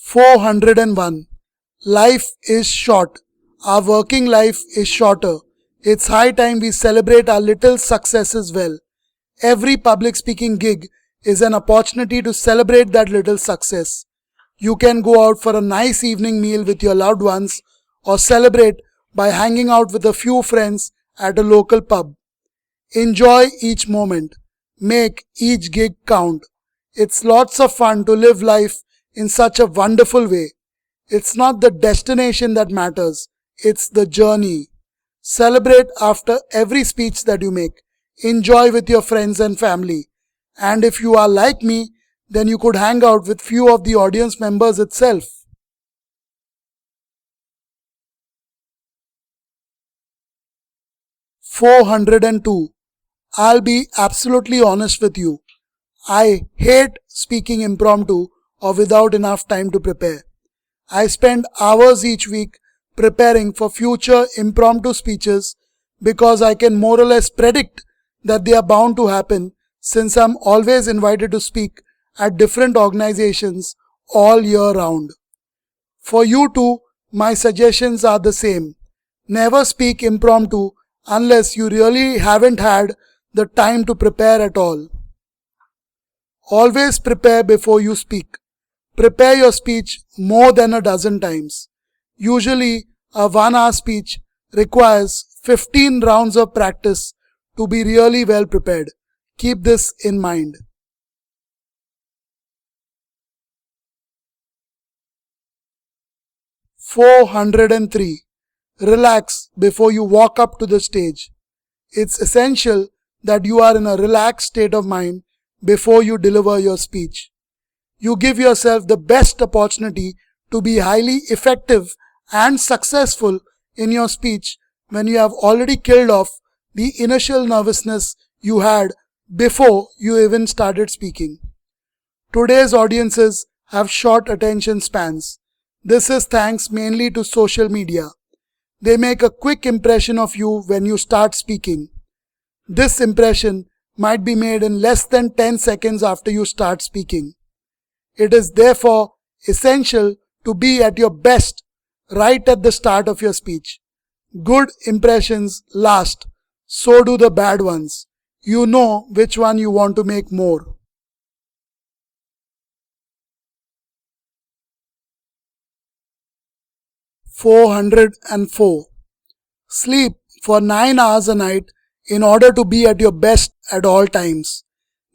401. Life is short. Our working life is shorter. It's high time we celebrate our little successes well. Every public speaking gig is an opportunity to celebrate that little success. You can go out for a nice evening meal with your loved ones or celebrate by hanging out with a few friends at a local pub. Enjoy each moment. Make each gig count. It's lots of fun to live life in such a wonderful way. It's not the destination that matters, it's the journey. Celebrate after every speech that you make. Enjoy with your friends and family. And if you are like me, then you could hang out with few of the audience members itself. 402. I'll be absolutely honest with you. I hate speaking impromptu or without enough time to prepare. I spend hours each week preparing for future impromptu speeches because I can more or less predict that they are bound to happen since I'm always invited to speak at different organizations all year round. For you too, my suggestions are the same. Never speak impromptu unless you really haven't had the time to prepare at all. Always prepare before you speak. Prepare your speech more than a dozen times. Usually, a 1 hour speech requires 15 rounds of practice to be really well prepared. Keep this in mind. 403. Relax before you walk up to the stage. It's essential that you are in a relaxed state of mind before you deliver your speech. You give yourself the best opportunity to be highly effective and successful in your speech when you have already killed off the initial nervousness you had before you even started speaking. Today's audiences have short attention spans. This is thanks mainly to social media. They make a quick impression of you when you start speaking. This impression might be made in less than 10 seconds after you start speaking. It is therefore essential to be at your best right at the start of your speech. Good impressions last, so do the bad ones. You know which one you want to make more. 404. Sleep for 9 hours a night in order to be at your best at all times.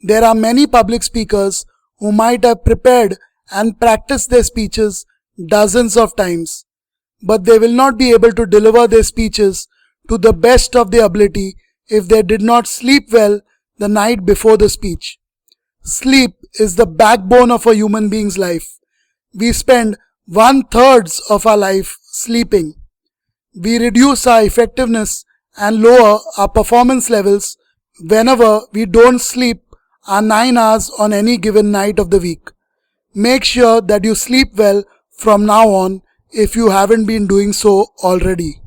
There are many public speakers who might have prepared and practiced their speeches dozens of times, but they will not be able to deliver their speeches to the best of their ability if they did not sleep well the night before the speech. Sleep is the backbone of a human being's life. We spend 1/3 of our life sleeping. We reduce our effectiveness and lower our performance levels whenever we don't sleep our 9 hours on any given night of the week. Make sure that you sleep well from now on if you haven't been doing so already.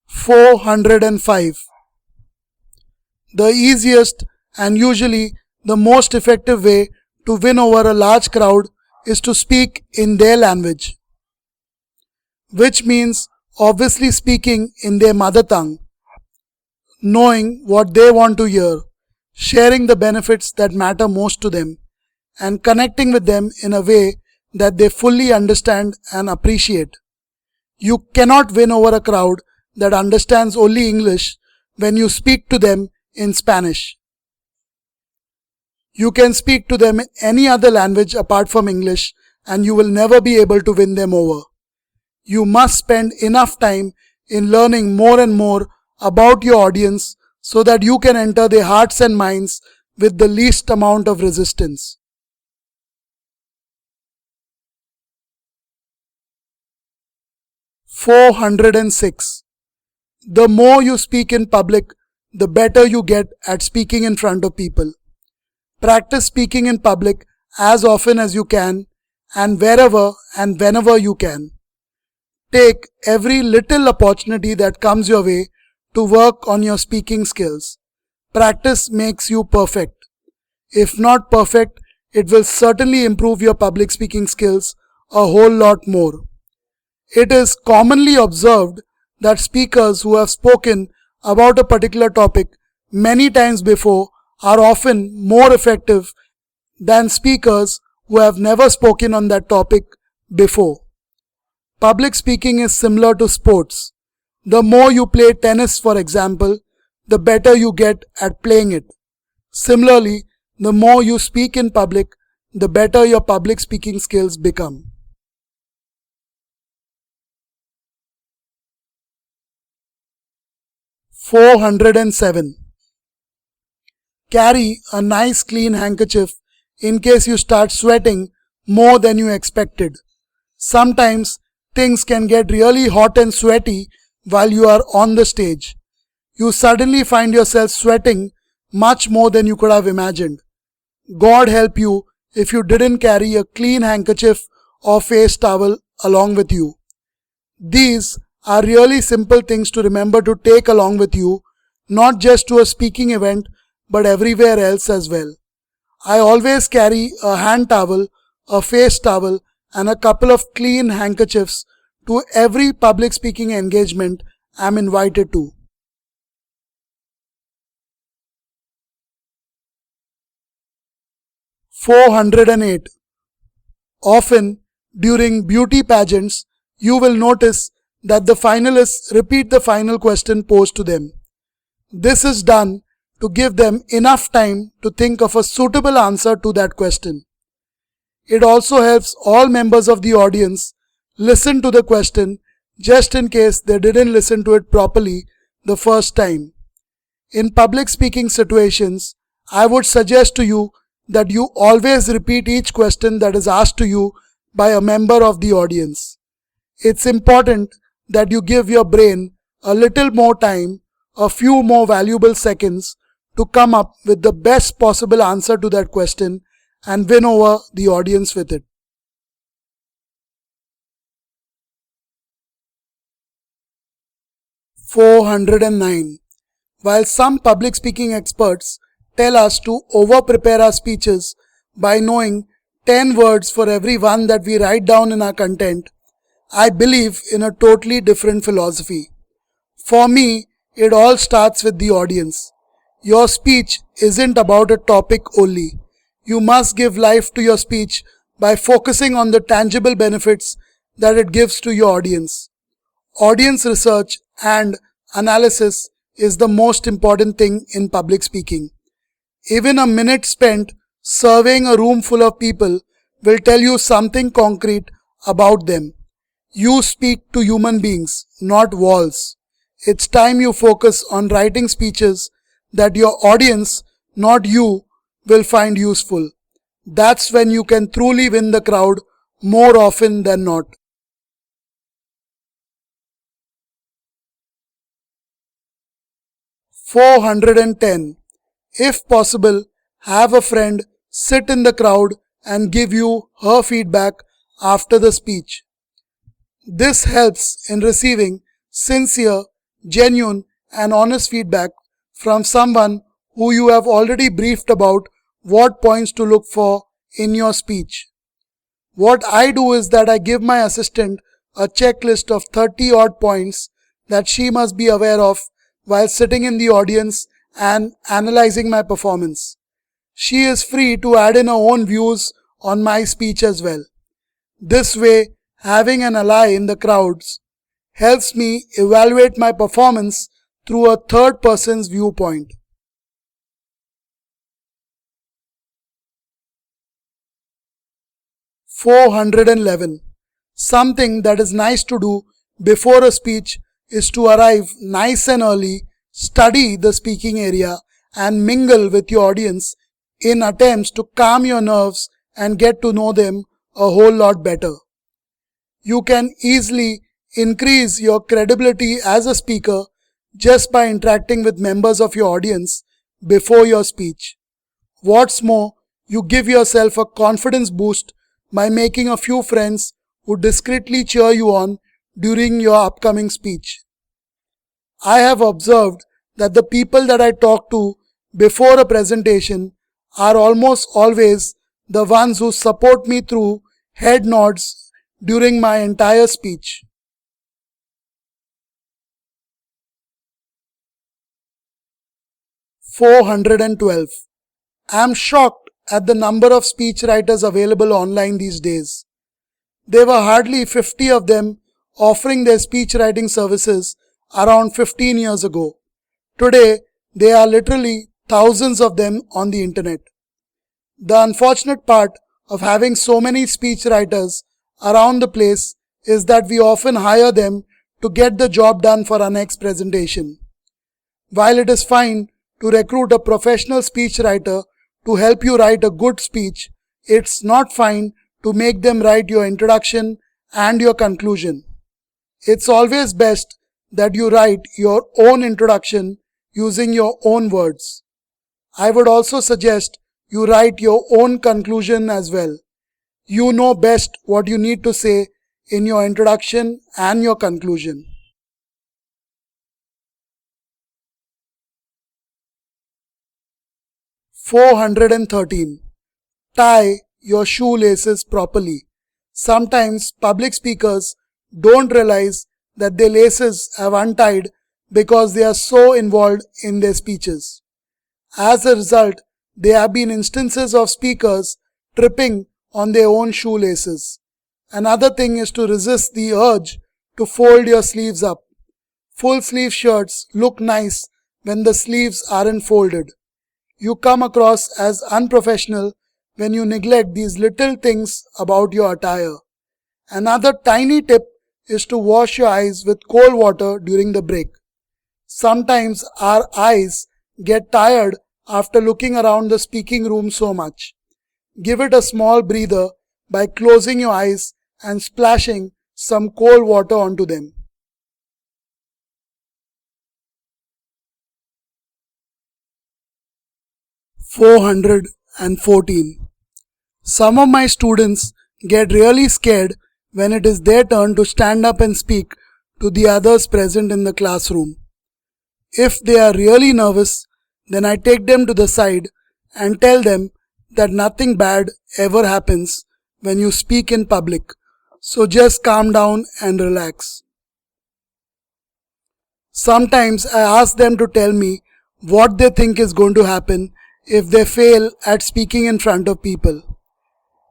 405. The easiest and usually the most effective way to win over a large crowd is to speak in their language, which means obviously speaking in their mother tongue, knowing what they want to hear, sharing the benefits that matter most to them, and connecting with them in a way that they fully understand and appreciate. You cannot win over a crowd that understands only English when you speak to them in Spanish. You can speak to them in any other language apart from English and you will never be able to win them over. You must spend enough time in learning more and more about your audience so that you can enter their hearts and minds with the least amount of resistance. 406. The more you speak in public, the better you get at speaking in front of people. Practice speaking in public as often as you can and wherever and whenever you can. Take every little opportunity that comes your way to work on your speaking skills. Practice makes you perfect. If not perfect, it will certainly improve your public speaking skills a whole lot more. It is commonly observed that speakers who have spoken about a particular topic many times before are often more effective than speakers who have never spoken on that topic before. Public speaking is similar to sports. The more you play tennis, for example, the better you get at playing it. Similarly, the more you speak in public, the better your public speaking skills become. (407) Carry a nice clean handkerchief in case you start sweating more than you expected. Sometimes things can get really hot and sweaty while you are on the stage. You suddenly find yourself sweating much more than you could have imagined. God help you if you didn't carry a clean handkerchief or face towel along with you. These are really simple things to remember to take along with you, not just to a speaking event but everywhere else as well. I always carry a hand towel, a face towel and a couple of clean handkerchiefs to every public speaking engagement I am invited to. 408. Often during beauty pageants, you will notice that the finalists repeat the final question posed to them. This is done to give them enough time to think of a suitable answer to that question. It also helps all members of the audience listen to the question just in case they didn't listen to it properly the first time. In public speaking situations, I would suggest to you that you always repeat each question that is asked to you by a member of the audience. It's important that you give your brain a little more time, a few more valuable seconds to come up with the best possible answer to that question and win over the audience with it. 409. While some public speaking experts tell us to over-prepare our speeches by knowing 10 words for every one that we write down in our content, I believe in a totally different philosophy. For me, it all starts with the audience. Your speech isn't about a topic only. You must give life to your speech by focusing on the tangible benefits that it gives to your audience. Audience research and analysis is the most important thing in public speaking. Even a minute spent surveying a room full of people will tell you something concrete about them. You speak to human beings, not walls. It's time you focus on writing speeches that your audience, not you, will find useful. That's when you can truly win the crowd more often than not. 410. If possible, have a friend sit in the crowd and give you her feedback after the speech. This helps in receiving sincere, genuine and honest feedback from someone who you have already briefed about what points to look for in your speech. What I do is that I give my assistant a checklist of 30 odd points that she must be aware of while sitting in the audience and analyzing my performance. She is free to add in her own views on my speech as well. This way, having an ally in the crowds helps me evaluate my performance through a third person's viewpoint. 411. Something that is nice to do before a speech is to arrive nice and early, study the speaking area and mingle with your audience in attempts to calm your nerves and get to know them a whole lot better. You can easily increase your credibility as a speaker just by interacting with members of your audience before your speech. What's more, you give yourself a confidence boost by making a few friends who discreetly cheer you on during your upcoming speech. I have observed that the people that I talk to before a presentation are almost always the ones who support me through head nods during my entire speech. 412. I am shocked at the number of speechwriters available online these days. There were hardly 50 of them offering their speechwriting services around 15 years ago. Today, there are literally thousands of them on the internet. The unfortunate part of having so many speechwriters around the place is that we often hire them to get the job done for our next presentation. While it is fine to recruit a professional speechwriter to help you write a good speech, it's not fine to make them write your introduction and your conclusion. It's always best that you write your own introduction using your own words. I would also suggest you write your own conclusion as well. You know best what you need to say in your introduction and your conclusion. 413. Tie your shoelaces properly. Sometimes public speakers don't realize that their laces have untied because they are so involved in their speeches. As a result, there have been instances of speakers tripping on their own shoelaces. Another thing is to resist the urge to fold your sleeves up. Full sleeve shirts look nice when the sleeves aren't folded. You come across as unprofessional when you neglect these little things about your attire. Another tiny tip is to wash your eyes with cold water during the break. Sometimes our eyes get tired after looking around the speaking room so much. Give it a small breather by closing your eyes and splashing some cold water onto them. 414. Some of my students get really scared when it is their turn to stand up and speak to the others present in the classroom. If they are really nervous, then I take them to the side and tell them that nothing bad ever happens when you speak in public. So just calm down and relax. Sometimes I ask them to tell me what they think is going to happen if they fail at speaking in front of people.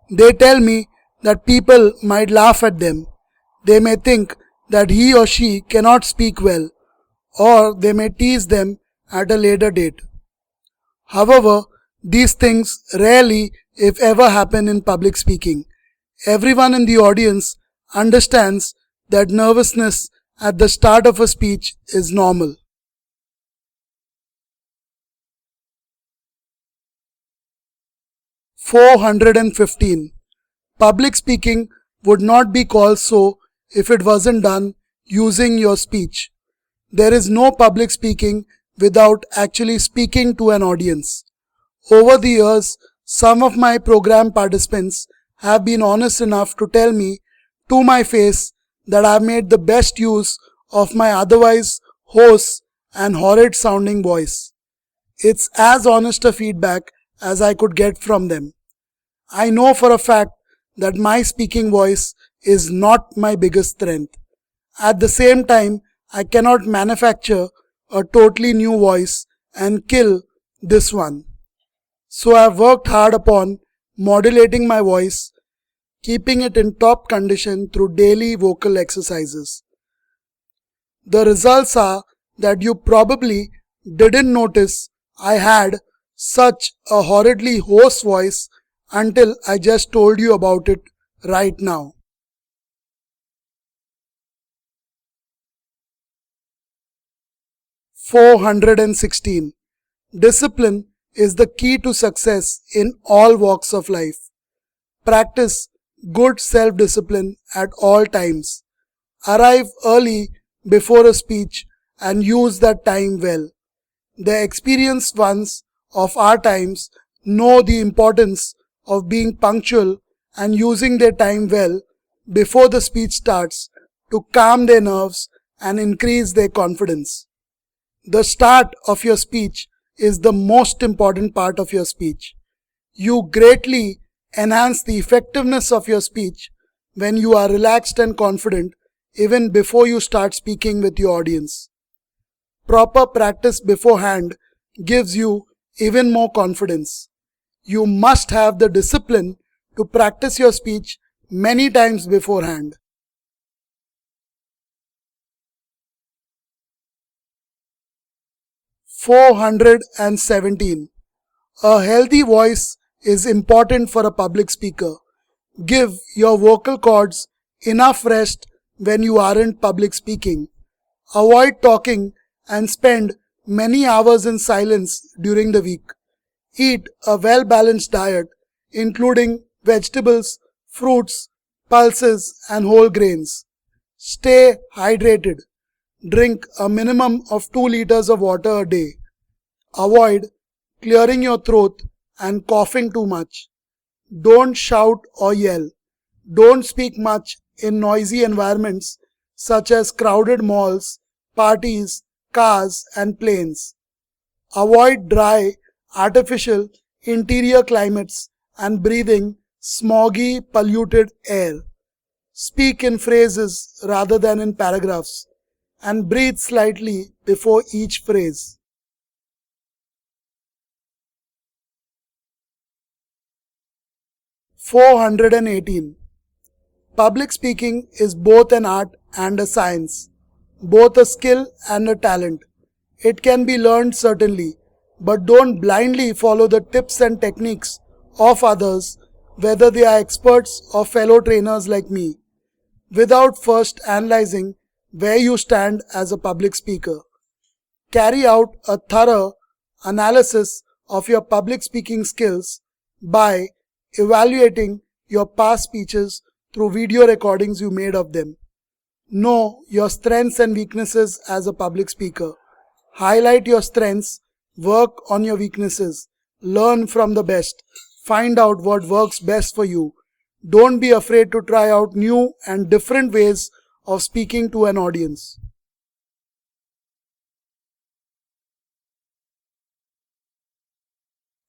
They tell me that people might laugh at them. They may think that he or she cannot speak well, or they may tease them at a later date. However, these things rarely, if ever, happen in public speaking. Everyone in the audience understands that nervousness at the start of a speech is normal. 415. Public speaking would not be called so if it wasn't done using your speech. There is no public speaking without actually speaking to an audience. Over the years, some of my program participants have been honest enough to tell me to my face that I have made the best use of my otherwise hoarse and horrid sounding voice. It's as honest a feedback as I could get from them. I know for a fact that my speaking voice is not my biggest strength. At the same time, I cannot manufacture a totally new voice and kill this one. So I have worked hard upon modulating my voice, keeping it in top condition through daily vocal exercises. The results are that you probably didn't notice I had such a horridly hoarse voice until I just told you about it right now. 416. Discipline is the key to success in all walks of life. Practice good self-discipline at all times. Arrive early before a speech and use that time well. The experienced ones of our times know the importance of being punctual and using their time well before the speech starts to calm their nerves and increase their confidence. The start of your speech is the most important part of your speech. You greatly enhance the effectiveness of your speech when you are relaxed and confident even before you start speaking with your audience. Proper practice beforehand gives you even more confidence. You must have the discipline to practice your speech many times beforehand. 417. A healthy voice is important for a public speaker. Give your vocal cords enough rest when you aren't public speaking. Avoid talking and spend many hours in silence during the week. Eat a well balanced diet, including vegetables, fruits, pulses, and whole grains. Stay hydrated. Drink a minimum of 2 liters of water a day. Avoid clearing your throat and coughing too much. Don't shout or yell. Don't speak much in noisy environments such as crowded malls, parties, cars, and planes. Avoid dry, artificial interior climates and breathing smoggy, polluted air. Speak in phrases rather than in paragraphs, and breathe slightly before each phrase. 418. Public speaking is both an art and a science, both a skill and a talent. It can be learned certainly, but don't blindly follow the tips and techniques of others, whether they are experts or fellow trainers like me, without first analyzing where you stand as a public speaker. Carry out a thorough analysis of your public speaking skills by evaluating your past speeches through video recordings you made of them. Know your strengths and weaknesses as a public speaker. Highlight your strengths, work on your weaknesses, learn from the best, find out what works best for you. Don't be afraid to try out new and different ways of speaking to an audience.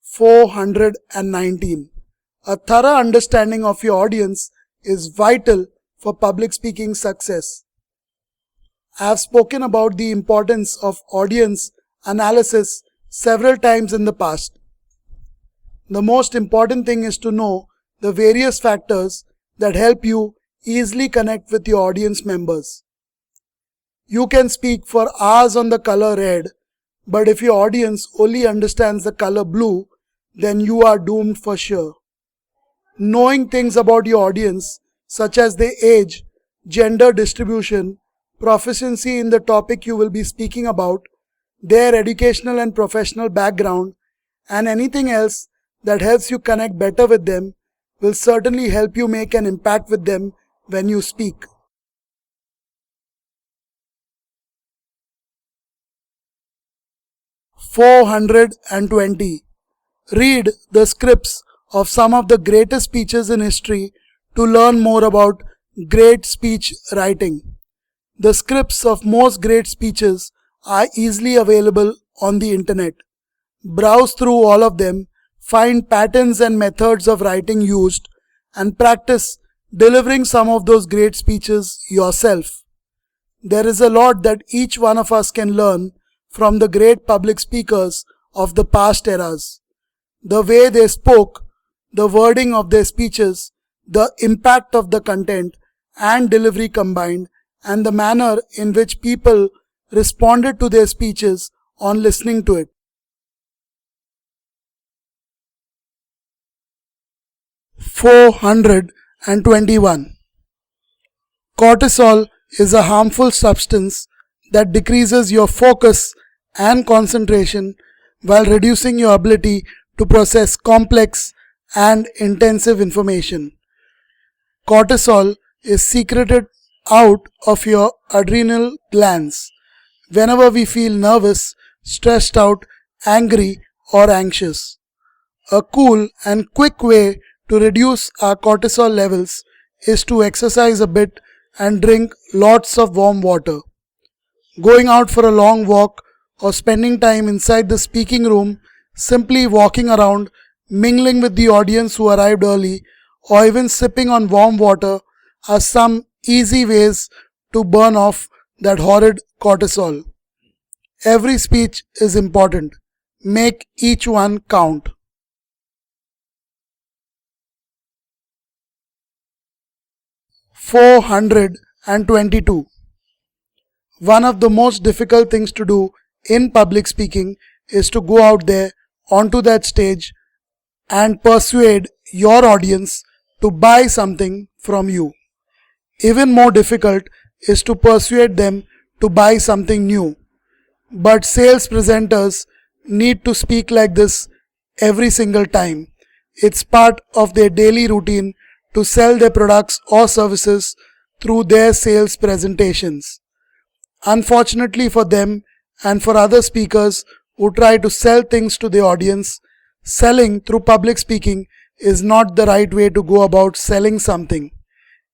419. A thorough understanding of your audience is vital for public speaking success. I have spoken about the importance of audience analysis several times in the past. The most important thing is to know the various factors that help you easily connect with your audience members. You can speak for hours on the color red, but if your audience only understands the color blue, then you are doomed for sure. Knowing things about your audience, such as their age, gender distribution, proficiency in the topic you will be speaking about, their educational and professional background, and anything else that helps you connect better with them, will certainly help you make an impact with them when you speak. 420. Read the scripts of some of the greatest speeches in history to learn more about great speech writing. The scripts of most great speeches are easily available on the internet. Browse through all of them, find patterns and methods of writing used, and practice delivering some of those great speeches yourself. There is a lot that each one of us can learn from the great public speakers of the past eras. The way they spoke, the wording of their speeches, the impact of the content and delivery combined, and the manner in which people responded to their speeches on listening to it. 421. Cortisol is a harmful substance that decreases your focus and concentration while reducing your ability to process complex and intensive information. Cortisol is secreted out of your adrenal glands whenever we feel nervous, stressed out, angry, or anxious. A cool and quick way to reduce our cortisol levels is to exercise a bit and drink lots of warm water. Going out for a long walk or spending time inside the speaking room, simply walking around mingling with the audience who arrived early, or even sipping on warm water are some easy ways to burn off that horrid cortisol. Every speech is important. Make each one count. 422. One of the most difficult things to do in public speaking is to go out there onto that stage and persuade your audience to buy something from you. Even more difficult is to persuade them to buy something new. But sales presenters need to speak like this every single time. It's part of their daily routine to sell their products or services through their sales presentations. Unfortunately for them and for other speakers who try to sell things to the audience, selling through public speaking is not the right way to go about selling something.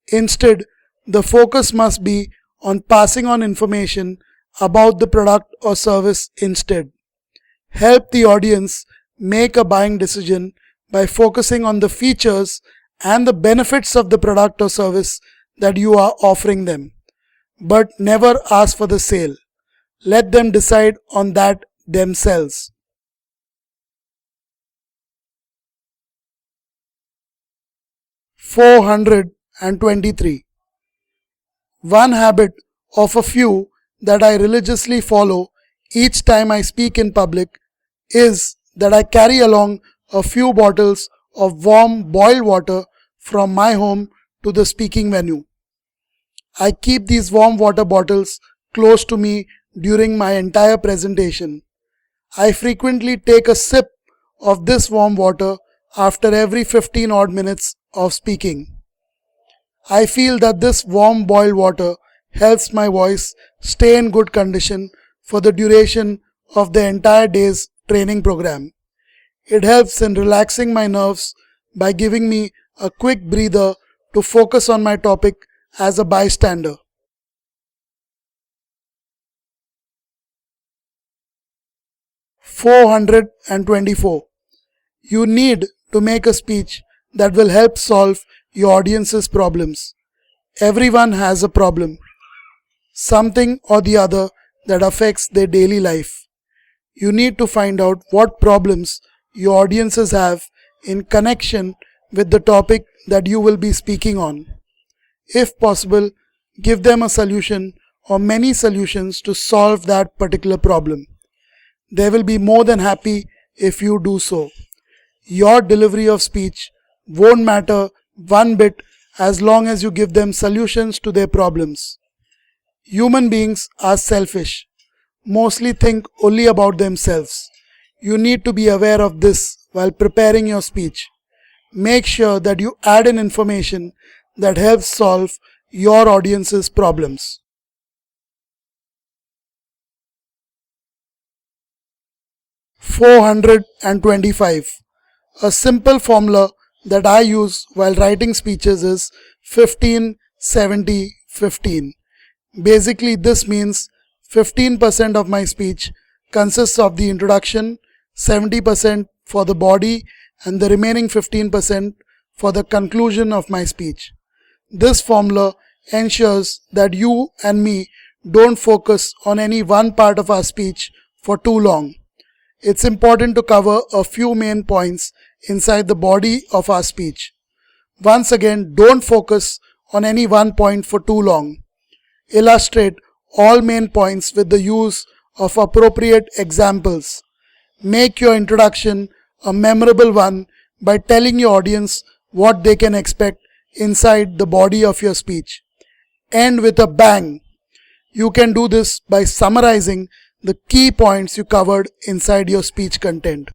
Instead, the focus must be on passing on information about the product or service instead. Help the audience make a buying decision by focusing on the features and the benefits of the product or service that you are offering them. But never ask for the sale. Let them decide on that themselves. 423. One habit of a few that I religiously follow each time I speak in public is that I carry along a few bottles of warm boiled water from my home to the speaking venue. I keep these warm water bottles close to me during my entire presentation. I frequently take a sip of this warm water after every 15 odd minutes of speaking. I feel that this warm boiled water helps my voice stay in good condition for the duration of the entire day's training program. It helps in relaxing my nerves by giving me a quick breather to focus on my topic as a bystander. 424. You need to make a speech that will help solve your audience's problems. Everyone has a problem, something or the other that affects their daily life. You need to find out what problems your audiences have in connection with the topic that you will be speaking on. If possible, give them a solution or many solutions to solve that particular problem. They will be more than happy if you do so. Your delivery of speech won't matter one bit as long as you give them solutions to their problems. Human beings are selfish, mostly think only about themselves. You need to be aware of this while preparing your speech. Make sure that you add in information that helps solve your audience's problems. 425. A simple formula that I use while writing speeches is 15-70-15. Basically, this means 15% of my speech consists of the introduction, 70% for the body, and the remaining 15% for the conclusion of my speech. This formula ensures that you and me don't focus on any one part of our speech for too long. It's important to cover a few main points inside the body of our speech. Once again, don't focus on any one point for too long. Illustrate all main points with the use of appropriate examples. Make your introduction a memorable one by telling your audience what they can expect inside the body of your speech. End with a bang. You can do this by summarizing the key points you covered inside your speech content.